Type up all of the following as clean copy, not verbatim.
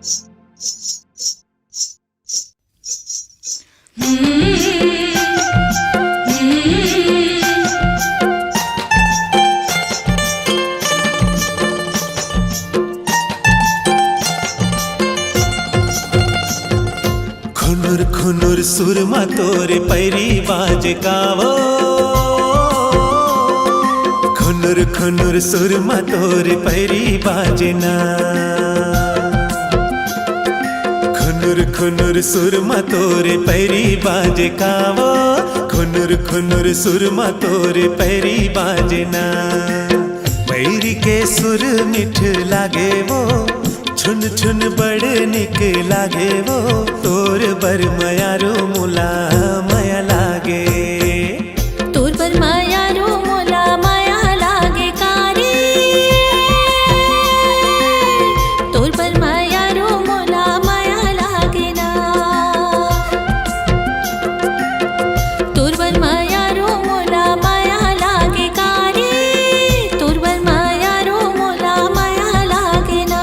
खुनुर खुनुर सुरमा तोरे पैरी बाजे कावो, खुनुर खुनुर सुरमा तोरे पैरी बाजना, खुनुर खुनुर सुरमा तोरे पैरी बाजे कावो, खुनुर खुनुर सुरमा तोरे पैरी बाजना। पैरी के सुर मिठ लागे वो, छुन छुन बड़े निक लागे वो, तोर बर मयारो मुला माया लागे, तोर बर मयारो मुला माया लागे कारी, तोर बर मयारो मुला माया लागे ना, तोर बर मयारो मुला माया लागे कारी, तोर बर मयारो मुला माया लागे ना।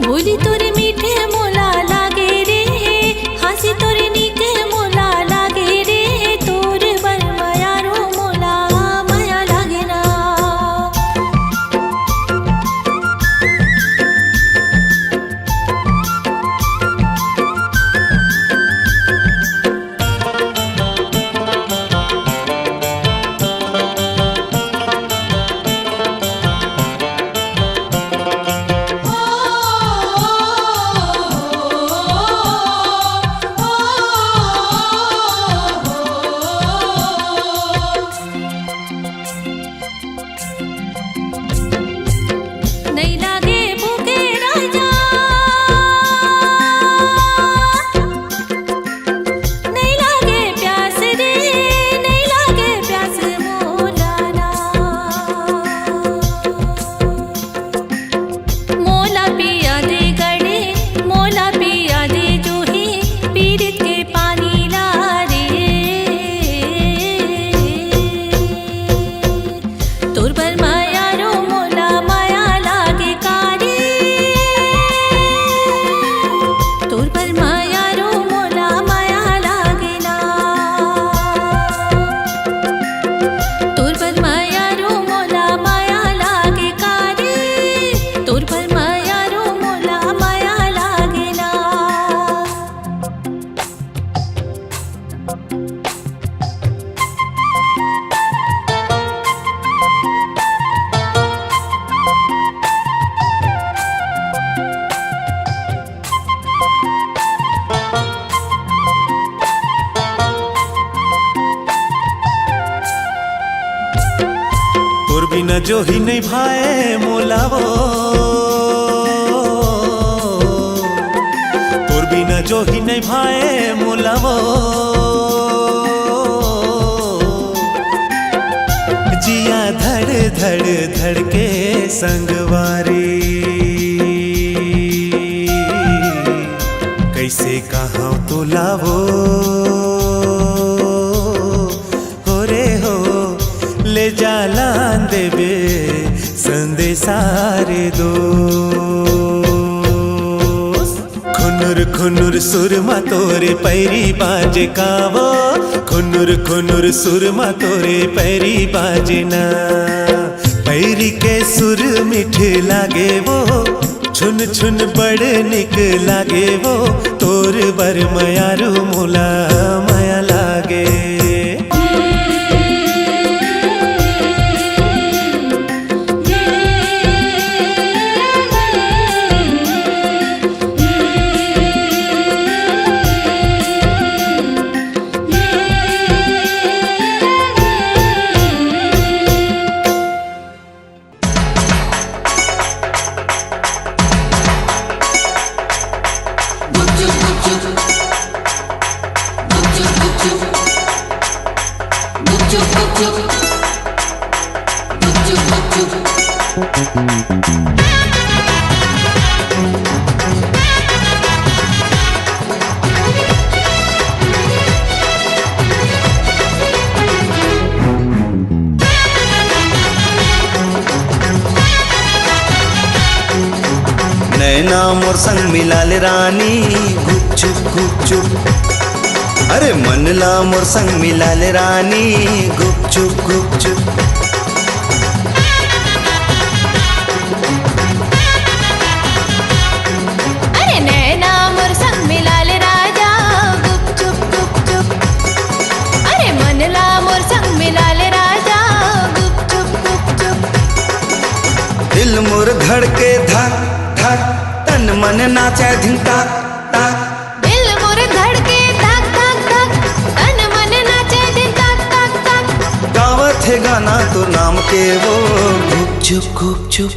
बोली तोरे मीठे मोला लागे रे, हंसी तोरे नीके मोला लागे रे, तोर बर मयारो मोला माया लागे ना। नहीं लागे भूखे राजा, नहीं लागे प्यास रे, नहीं लागे प्यास मोलाना, मोला पिया दे गड़े, मोला पिया दे जो ही पीरित के पानी ला रे, तोर बर मयारो मोला माया लागे कारी, तोर बर मयारो मोला माया लागे ना, तोर बर मयारो मोला माया लागे कारी, तोर बर मयारो मोला माया लागे ना। तोर बिना जो ही नहीं भाए मोलावो, तोर बिना जो ही नहीं भाए मोलावो, जिया धड़ धड़ धड़ के संगवारी, कैसे कहाँ तो लावो हो रे हो, ले जालान देवे संदेशारे दो। खुनुर खुनुर सुरमा तोरे पैरी बाजे कावो, खुनुर खुनुर सुरमा तोरे पैरी बाजना। पैरी के सुर मीठे लागे वो, छुन छुन बड़े निक लागे वो, तोर बर मयारो मोला माया लागे। नैना मोर संग मिलाल रानी गुपचुप गुपचुप। अरे मनला मोर संग मिलाल रानी गुपचुप गुपचुप। अरे नैना मोर संग मिलाल राजा गुपचुप गुपचुप। अरे मनला मोर संग मिलाल राजा गुपचुप गुपचुप। दिल मोर धड़के धक धक, तन मन नाचे धिन ताक ताक। दिल मोर धड़के धक धक धक, तन मन नाचे दिन तक तक तक। गावत है गाना तो नाम के वो गुपचुप गुपचुप।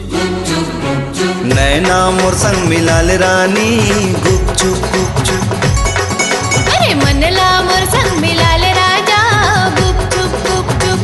नैना मोर संग मिलाल रानी गुपचुप गुपचुप। अरे मनला मोर संग मिलाल राजा गुपचुप गुपचुप।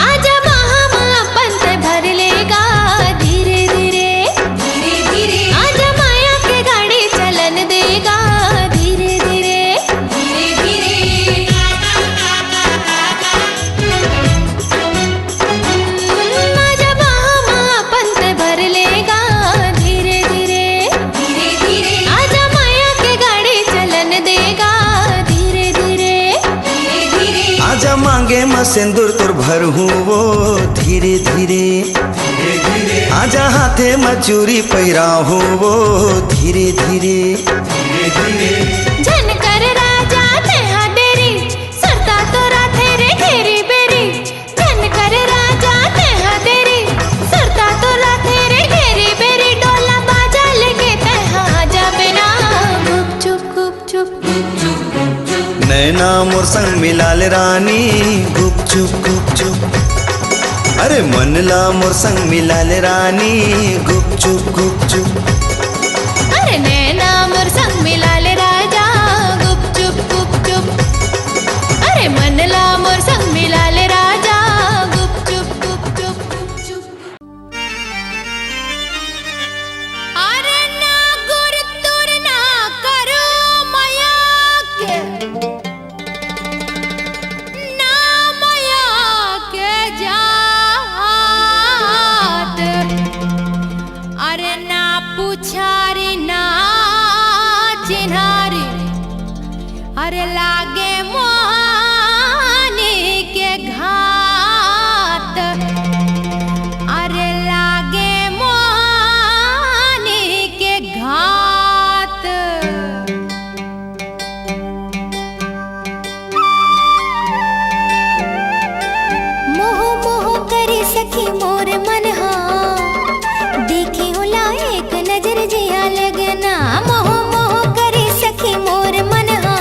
आजा महामहापंत भर लेगा धीरे धीरे धीरे धीरे। आजा माया के गाड़ी चलन देगा धीरे धीरे धीरे धीरे। आजा महामहापंत भर लेगा धीरे धीरे धीरे धीरे। आजा माया के गाड़ी चलन देगा धीरे धीरे धीरे धीरे। आजा मांगे मैं सिंदूर तुर भर हूँ वो धीरे धीरे धीरे धीरे। आजा हाथे में चूरी पैरा हूँ वो धीरे धीरे धीरे धीरे। झनकर राजा तेहा देरी, सरता तोरा तेरे घेरी बेरी। झनकर राजा तेहा देरी, सरता तोरा तेरे घेरी बेरी। डोला बाजा लेके तेहा आजा बिना गुपचुप गुपचुप। नैना मोर संग मिलाल रानी गुपचुप गुपचुप। अरे मनला मोर संग मिलाल रानी गुपचुप गुपचुप। अरे नैना मोर संग मिलाल राजा गुपचुप गुपचुप। अरे मनला मोर संग मिलाल राजा गुपचुप गुपचुप गुपचुप। अरे ना गुर तुर ना करो माया के, ना माया के जात। अरे ना पुछारी ना चिन्हारी, अरे लागे मोहानी के घात। अरे लागे मोहानी के घात। मोह मोह करे सखी मोर मनहा, देखे होला एक नजर जिया लगना। मोह मोह करे सखी मोर मनहा,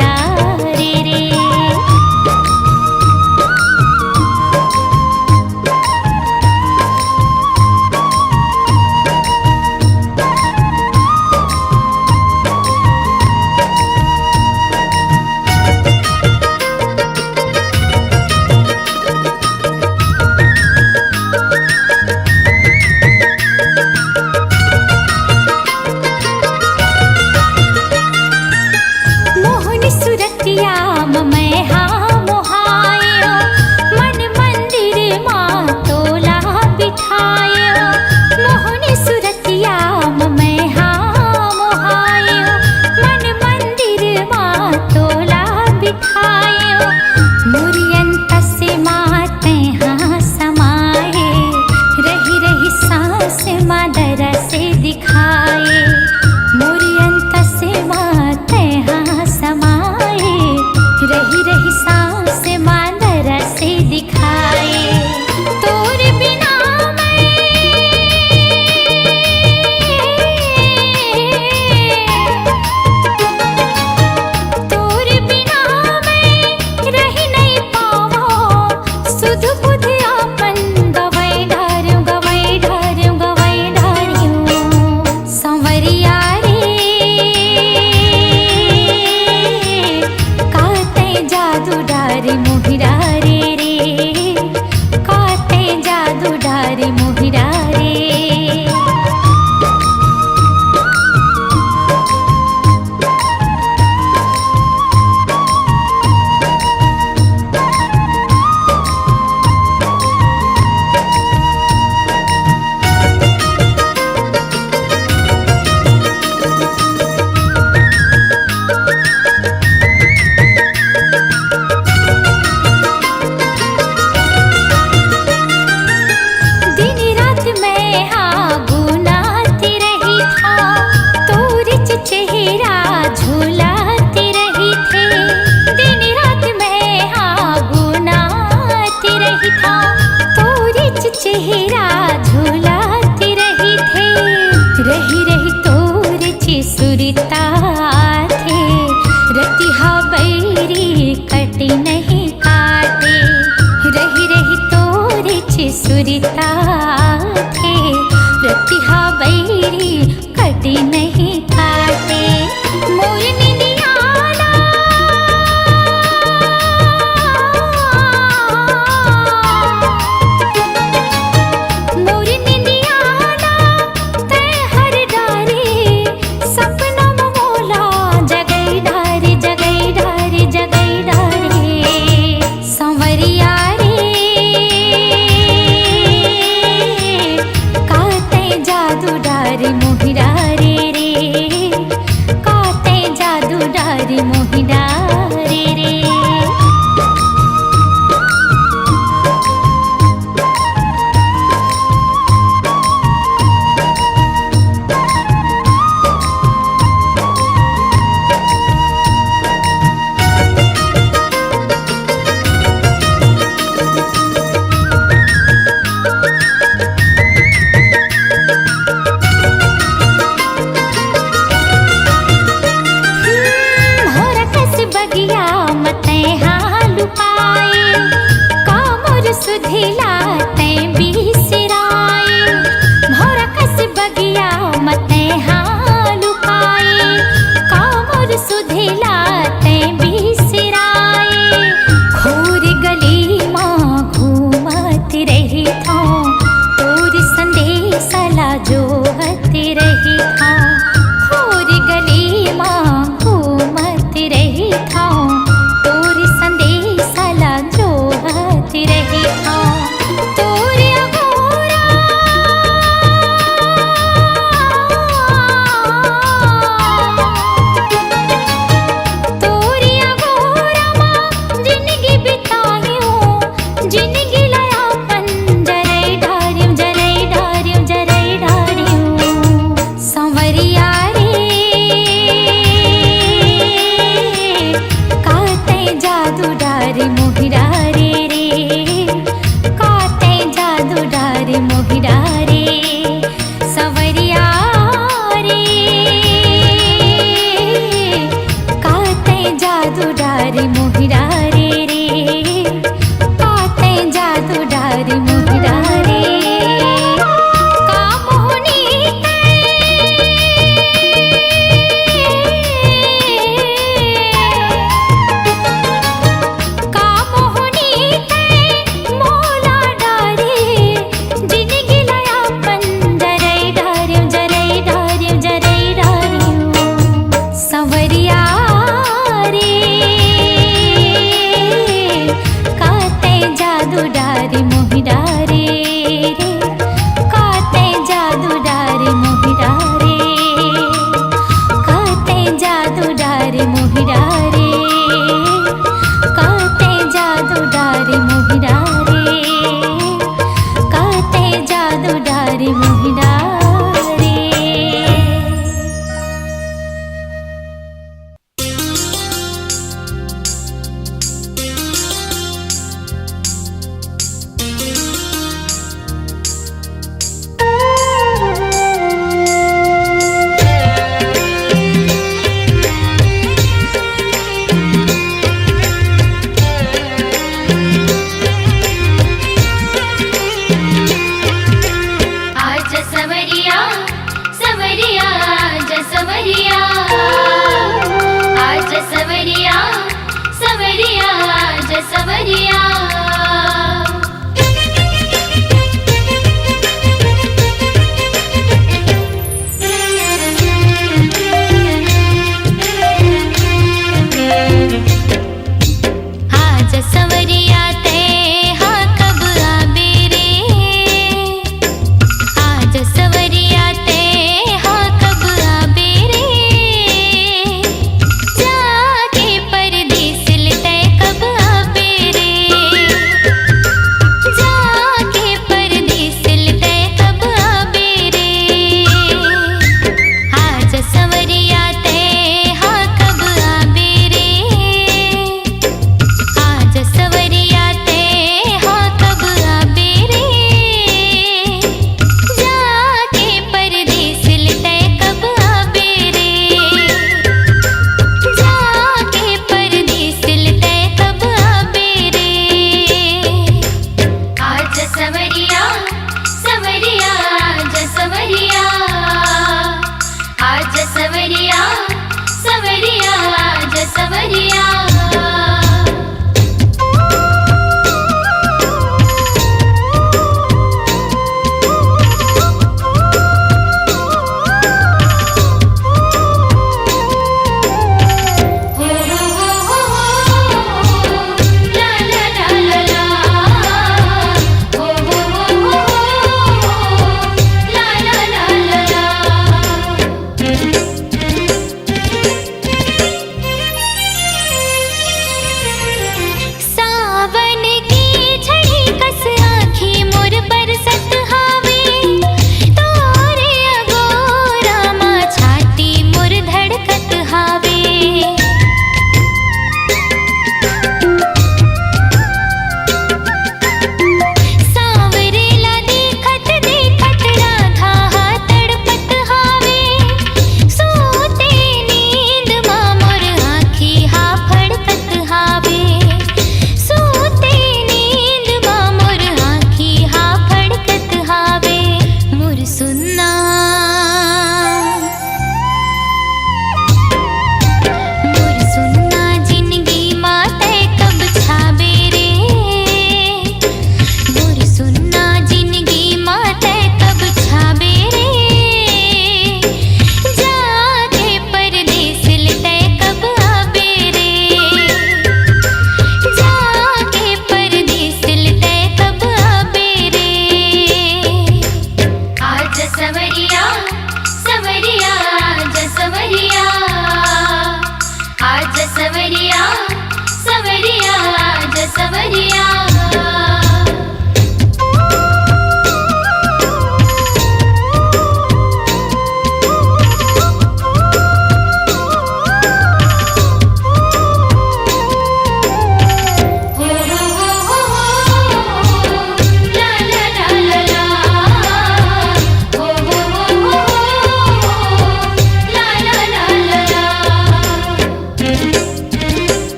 मुरारे रे। मोहनी सुरतिया मैं हाँ मोहायो, मन मंदिर माँ तोला बिठायो। मोहनी सुरतिया मैं हाँ मोहायो, मन मंदिर माँ तोला बिठायो। मुरियंत से माते हाँ समाये, रही रही सांस मादरा से दिखाए। मुरियंत से माते हाँ समाये,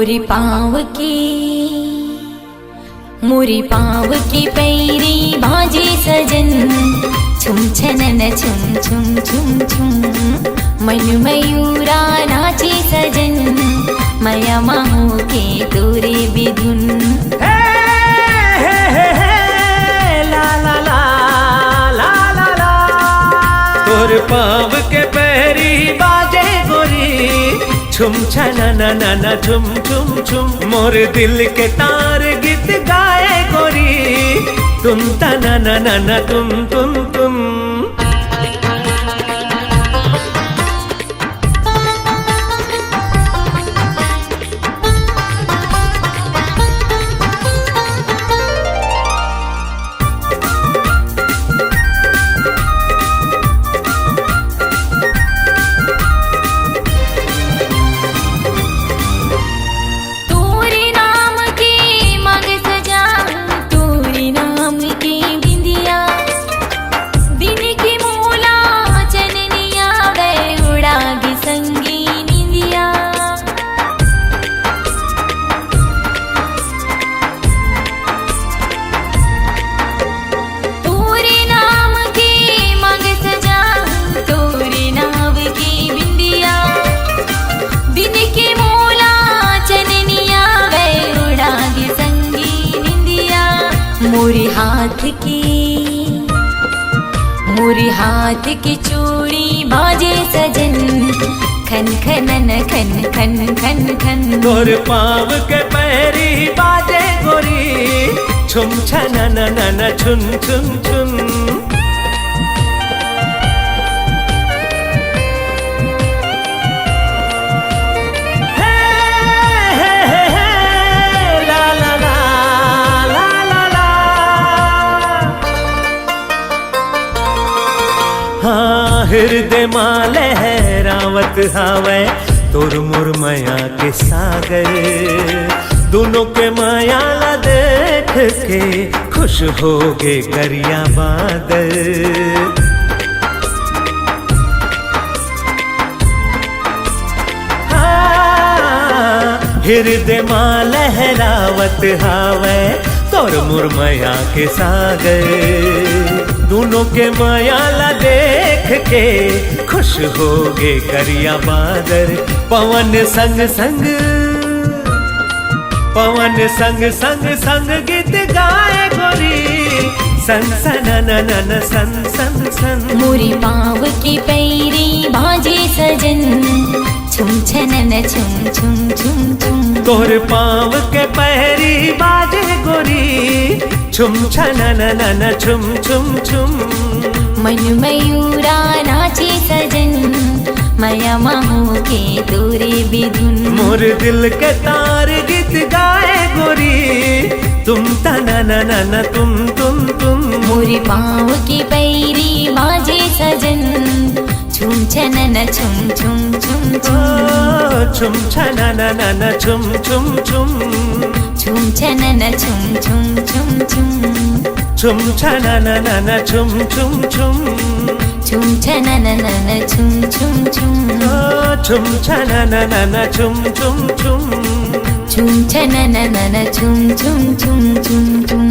मोरी पाँव की पैरी बाजे सजन छुम छनन छुम छुम छुम छुम मन मयूरा नाचे सजन मया माहू के तोरे बिधुन ला ला ला ला ला ला तोर पाँव के पैरी बाजे गोरी छुम छनन छुम छुम छुम मोर दिल के तार गीत गाए गोरी तुम तना तुम तुम तुम मोरी हाथ की चूड़ी बाजे सजन खन खनन खन खन खन खन तोर पाँव के पैरी बाजे गोरी छुम छनन छुन छुन छुन हृदय माँ लहरावत हावे तोर मोर माया के सागर दोनों के माया ला देख के खुश हो गे करिया बादल हृदय माँ लहरावत हावे तोर मोर माया के सागर दोनों के माया ला देख के खुश हो गे करिया बादर पवन संग संग संग गीत गाए गोरी सन सन सन सन सन मोरी पाँव की पैरी बाजे सजन छुम छनन छुम छुम छुम छुम तोर पाँव के पैरी बाजे गोरी छुम छनन छुम छुम छुम मन मयूरा नाचे सजन मया माहू के तोरे बिधुन मोर दिल के तार गीत गाए गोरी तुम तना तुम तुम तुम मोरी पाँव की पैरी बाजे सजन छुम छनन छुम छुम छुम छुम छनन छुम छुम छुम छुम छनन छुम छुम छुम छुम छुम छनन छुम छुम छुम छुम छनन छुम छुम छुम छुम छनन छुम छुम छुम छुम छनन छुम छुम छुम छुम छुम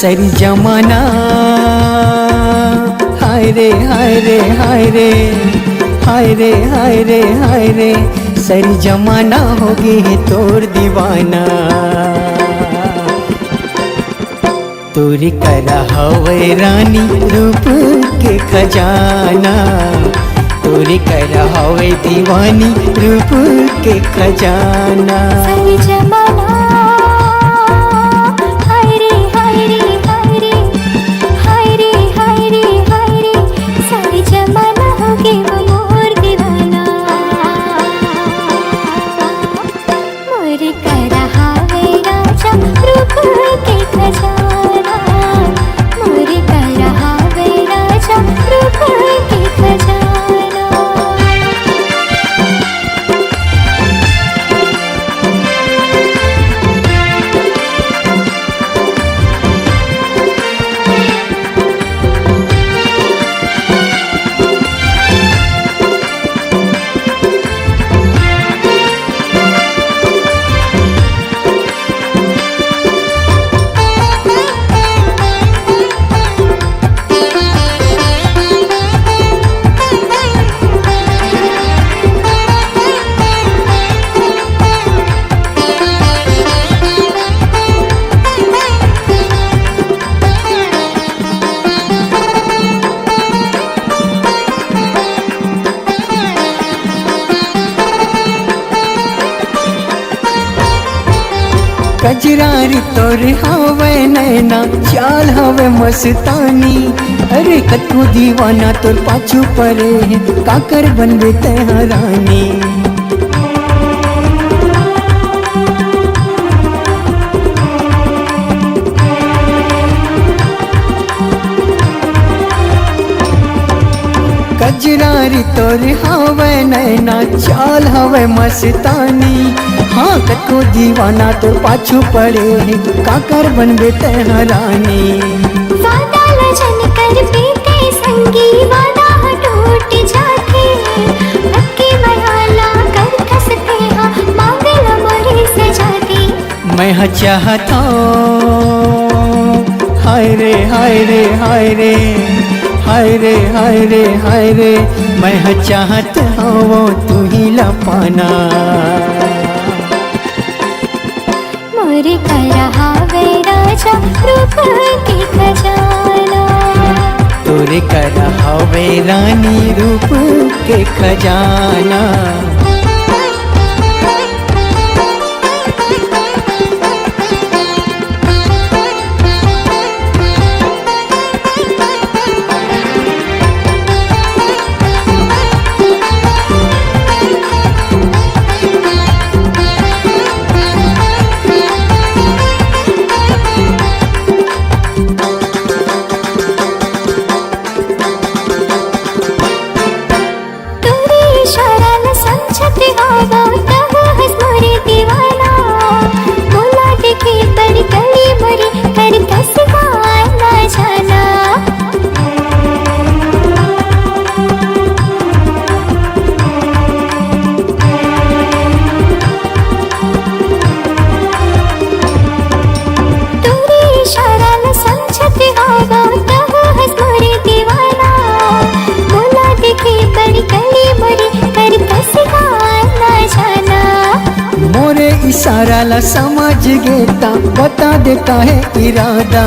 सरी जमाना हाय रे हाय रे हाय रे हाय रे हाय रे हाय रे सरी जमाना हो गई है तोर दीवाना तोरी करा हवे रानी रूप के खजाना तोरी करा हवे दीवानी रूप के खजाना सही जमाना हाय रे हाय रे हाय रे हाय रे हाय रे हाय रे सही जमाना हो गए वो मोर दीवाना मोर करा हावे राजा रूप के खजाना मोर करा हावे राजा रूप के खजाना कजरारी तोर हवे नैना चाल हवे मस्तानी अरे कतू दीवाना तोर पाछू परे है काकर बनबे तेहरानी कजरारी तोर हवे नैना चाल हवे मस्तानी हाँ कतो दीवाना तो पाछू पड़े है काकर बनबे तेहरानी वादा लजन कर बीते संगी वादा टूट जाते अक्की बयाला कर खसते हाँ मांगला मोरे से जाती मैं चाहता हाय रे हाय रे हाय रे हाय रे हाय रे हाय रे मैं चाहता हूँ तू ही लपाना मोरे करा हावे राजा रूप के खजाना तोरे करा हवे रानी रूप के खजाना इशारा ला समझ गेता बता देता है इरादा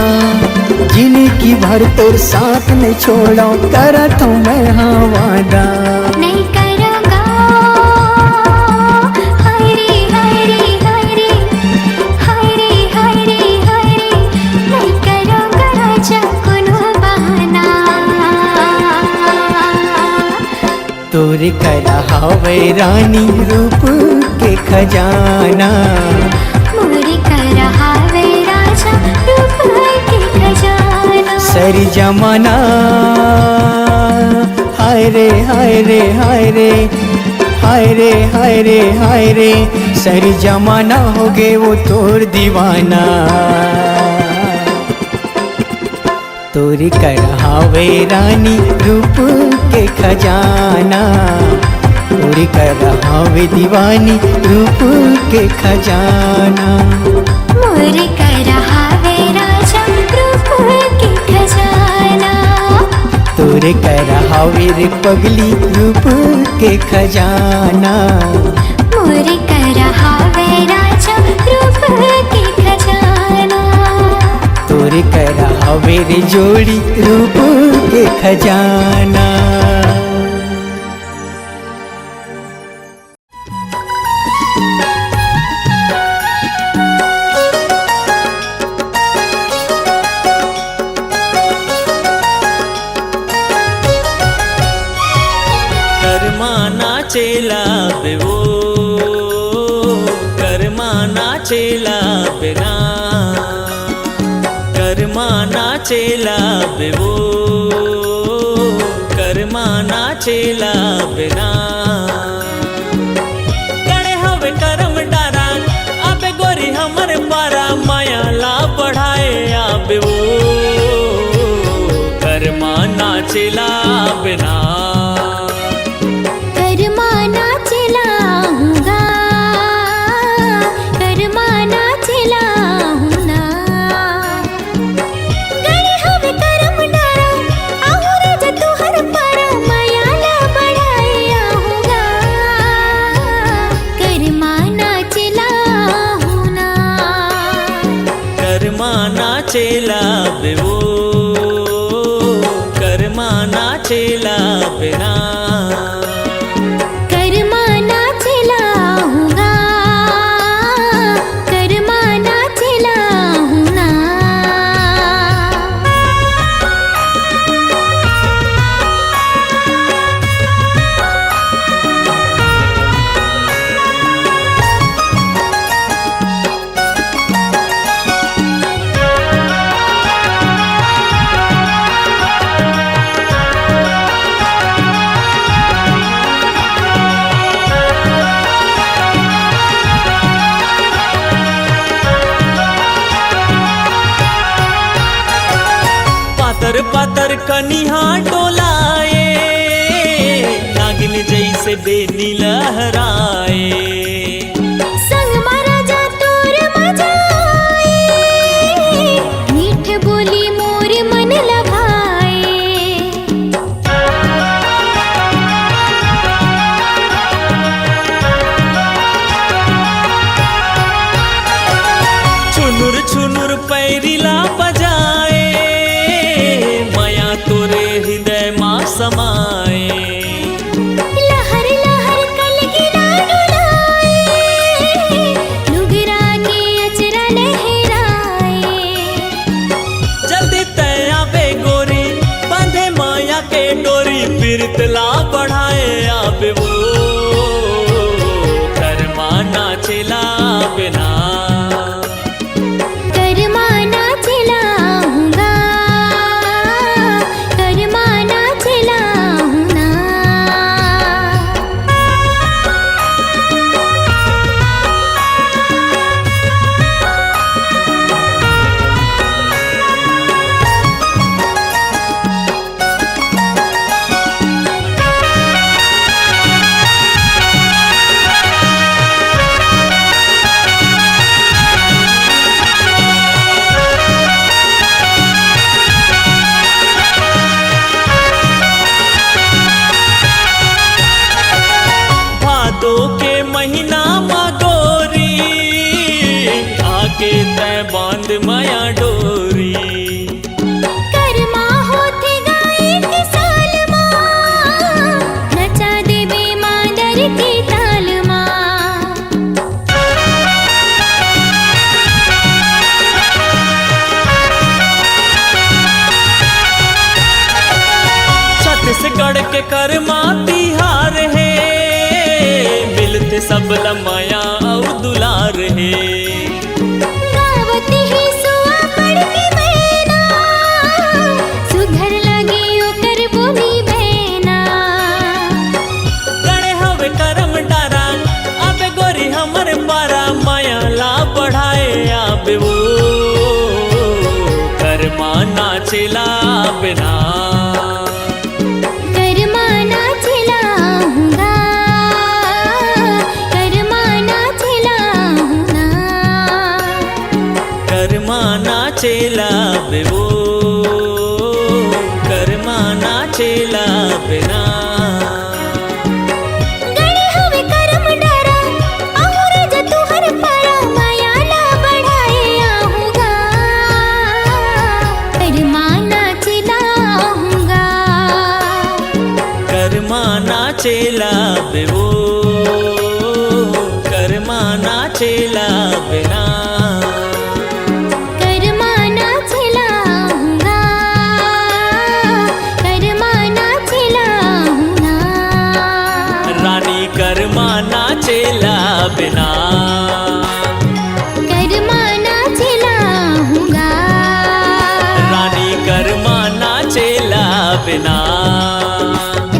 जिंदगी भर तोर साथ नहीं छोड़ा करा तो मैं हाँ वादा नहीं करूँगा हाय रे हाय रे हाय रे हाय रे हाय रे हाय रे नहीं करूँगा राजा कोनो बहाना तोरे करा हवे रानी रूप के खजाना मोरे करा हावे राजा रूप के खजाना सरी जमाना हाय रे हाय रे हाय रे हाय रे हाय रे हाय रे सरी जमाना हो गए वो तोर दीवाना तोरी कढ़ावे रानी रूप के खजाना तोरी कढ़ावे दीवानी रूप के खजाना मोरे करा हावे राजा रूप तोरे कर हवे रे पगली रूप के खजाना। मोरे कर हावे राजा रूप के खजाना। तोरे कर हवे रे जोड़ी रूप के खजाना। कर्मा नाचेला बेवो, कर्मा नाचेला बेना, कर्मा नाचेला बेवो, कर्मा नाचेला बेना। गणे हवे करम डारा आबे गोरी हमर पारा, माया ला बढ़ाए आबे वो, कर्मा नाचेला बेना। कर्मा नाचेला हूँगा, कर्मा नाचेला हूँ ना। गणे हवे करम डारा आहू राजा तुहर पारा, माया ला बढ़ाए आहूँगा। कर्मा नाचेला हूँ ना। कर्मा नाचेला बेवो, कर्मा नाचेला बेना। कर्मा नाचेला हूँगा, कर्मा नाचेला हूँ ना। पातर पातर कनिहा डोलाए, नागिन जैसे बेनी लहराए। संग महाराजा तोर मजाए, मीठ बोली मोर मन लभाए। छुनुर छुनुर पैरिला बजाए, माया तोरे हृदय माँ समाए। लहर लहर कलगिरा डुलाए, लुगरा के अचरा लहराए। जल्दी तय आवे गोरी, बांधे माया के डोरी, पीरतला बढ़ाए आवे वो, कर्मा नाचेला बिना। कर्मा नाचेला हूँगा, कर्मा नाचेला हूँ ना। भादो के महीना मा गोरी, आके तय बांध माया डोरी। कर्मा होते गाए के साल माँ, नचा देवे मादर के ताल माँ। छत्तीसगढ़ के कर्मा तिहार है, मिलते सब लमाया और दुलार है। गावत ही सुआ पड़ के बहना, सुघर लगे ओकर बोली बहना। गणे हवे करम डारा आबे गोरी हमर पारा, माया ला बढ़ाए आबे वो, कर्मा नाचेला बिना। कर्मा नाचेला बिना गणे हवे करम डारा आहुरे ज तुहर पारा माया ला बढ़ाए आऊंगा करमाना चिलाऊंगा करमाना चेला बेवो करमाना चेला बिना करमाना चिलाऊंगा करमाना चिलाऊंगा रानी करमाना चेला बिना करमाना चिलाऊंगा रानी करमाना चेला बिना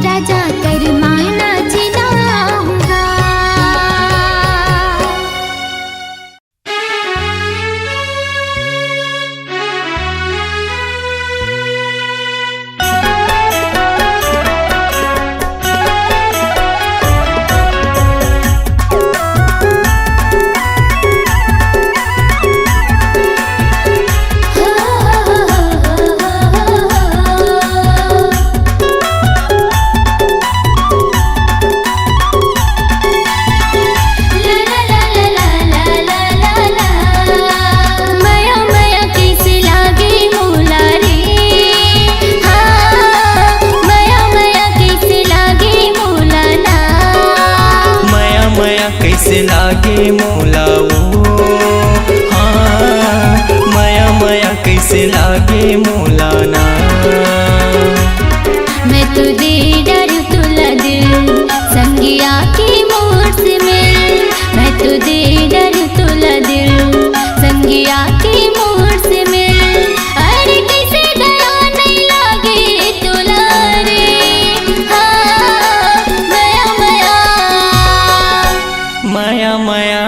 राजा करमाना चिलाऊंगा माया माया कैसे लागे मोला रे हाँ माया माया कैसे लागे मोला ना माया माया कैसे लागे मोला वो हाँ माया माया कैसे लागे मोला ना मैं तो दे डर तुला दिल संगिया की मोर से मिल मैं तो दे डर तुला दिल संगिया की मोर से मिल अरे कैसे दया नहीं लागे तुला रे हाँ माया माया माया माया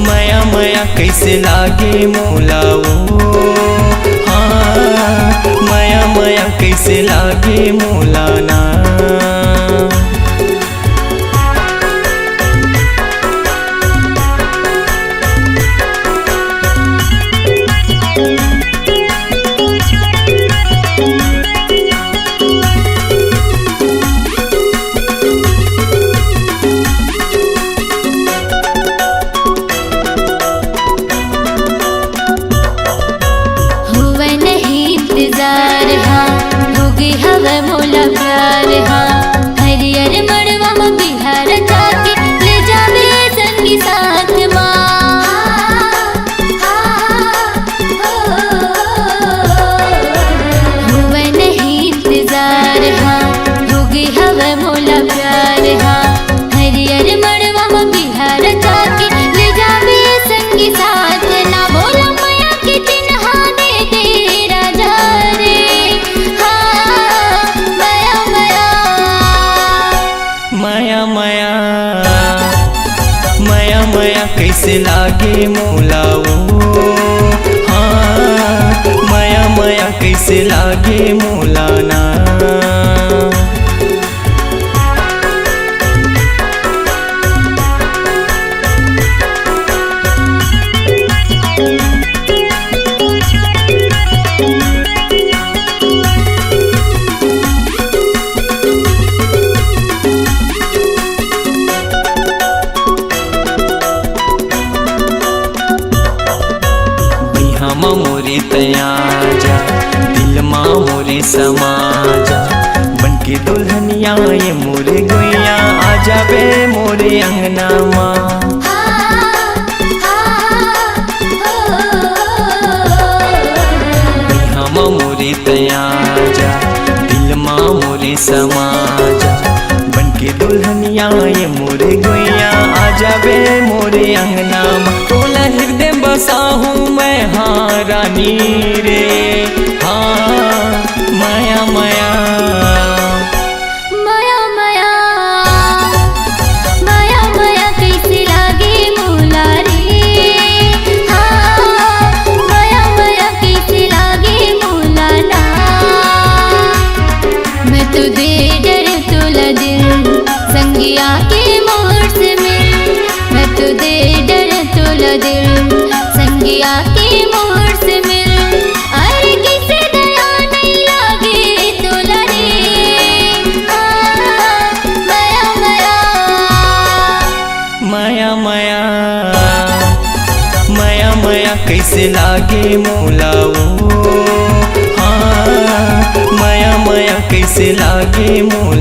माया माया कैसे लागे मोला वो हाँ माया माया कैसे लागे मोला ना हुआ नहीं इंतजार हाँ होगी हवा मोला प्यार हाँ हरियर मड़वा में बिहार जाके ले जावे संगी साथ माँ हुआ नहीं इंतजार हाँ होगी हवा मोला प्यार हाँ हरियर मड़वा में बिहार जाके ले जावे संगी साथ ना बोला माया के चिन्हा दे दे राजा रे हाँ माया माया माया माया माया माया कैसे लागे मोला वो हाँ माया माया कैसे लागे मोला ना बिहामा मोरे तया जा दिल माँ मोरे समा जा बनके दुल्हनिया ये मोरे गुइया आ जाबे मोरे अंगना माँ बिहामा मोरे तया जा दिल माँ मोरे समा जा बनके दुल्हनिया ये मोरे गुइया आ जाबे मोरे अंगना माँ तोला हृदय बसा हूँ मैं हाँ रानी रे हाँ माया माया माया माया माया माया कैसे लागे मोला रे हाँ माया माया कैसे लागे मोला ना मैं तो दे डर तुला दिल संगिया के मोर से मिल मैं तो दे डर तुला दिल संगिया के मोर से मिल अरे किसे दया नहीं लागे तुला मोला